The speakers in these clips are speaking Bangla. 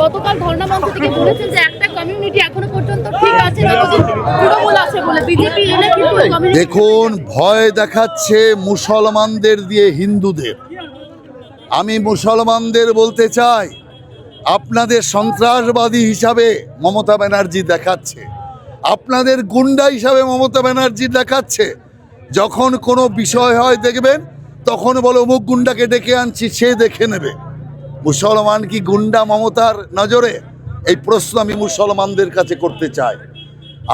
গতকাল ধর্ণা মঞ্চ থেকে বলেছেন যে একটা কমিউনিটি এখনো পর্যন্ত ঠিক আছে, যতদিন তৃণমূল আছে বলে বিজেপি এলে কিন্তু কমিউনিটি। দেখুন, ভয় দেখাচ্ছে মুসলমানদের দিয়ে হিন্দুদের। আমি মুসলমানদের বলতে চাই, আপনাদের সন্ত্রাসবাদী হিসাবে মমতা ব্যানার্জি দেখাচ্ছে, আপনাদের গুন্ডা হিসাবে মমতা ব্যানার্জি দেখাচ্ছে। যখন কোনো বিষয় হয় দেখবেন, তখন বলো অমুক গুন্ডাকে ডেকে আনছি, সে দেখে নেবে। মুসলমান কি গুন্ডা মমতার নজরে? এই প্রশ্ন আমি মুসলমানদের কাছে করতে চাই।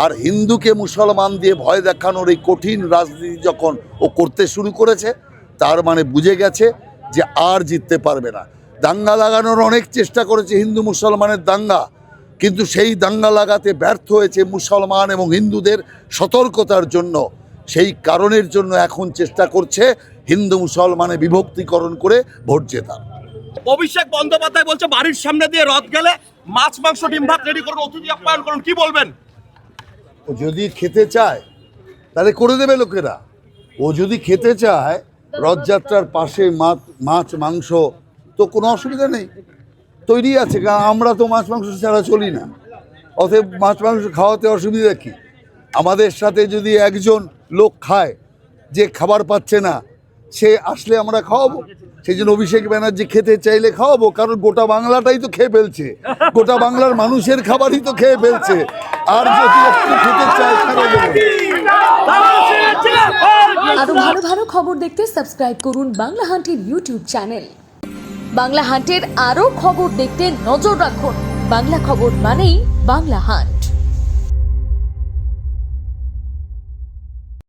আর হিন্দুকে মুসলমান দিয়ে ভয় দেখানোর এই কঠিন রাজনীতি যখন ও করতে শুরু করেছে, তার মানে বুঝে গেছে যে আর জিততে পারবে না। দাঙ্গা লাগানোর অনেক চেষ্টা করেছে, হিন্দু মুসলমানের দাঙ্গা, কিন্তু সেই দাঙ্গা লাগাতে ব্যর্থ হয়েছে মুসলমান এবং হিন্দুদের সতর্কতার জন্য। সেই কারণের জন্য এখন চেষ্টা করছে হিন্দু মুসলমানে বিভক্তিকরণ করে ভোট জেতা। অভিষেক বন্দ্যোপাধ্যায় বলছে বাড়ির সামনে দিয়ে রথ গেলে মাছ মাংস ডিম ভাত রেডি করুন, অতিথি আপ্যায়ন করুন, কি বলবেন? ও যদি খেতে চায় তাহলে করে দেবে লোকেরা। ও যদি খেতে চায় রথযাত্রার পাশে মাছ মাংস, তো কোনো অসুবিধা নেই, তৈরি আছে। কারণ আমরা তো মাছ মাংস ছাড়া চলি না, অতএব মাছ মাংস খাওয়াতে অসুবিধা কী? আমাদের সাথে যদি একজন লোক খায় যে খাবার পাচ্ছে না, সে আসলে আমরা খাওয়াবো। সেই জন্য অভিষেক ব্যানার্জি খেতে চাইলে খাওয়াবো, কারণ গোটা বাংলাটাই তো খেয়ে ফেলছে, গোটা বাংলার মানুষের খাবারই তো খেয়ে ফেলছে। আর যদি একটু খেতে চায়, আরো ভালো ভালো খবর দেখতে সাবস্ক্রাইব করুন বাংলা হান্টের ইউটিউব চ্যানেল। বাংলা হান্টের আরো খবর দেখতে নজর রাখুন। বাংলা খবর মানেই বাংলা হান্ট।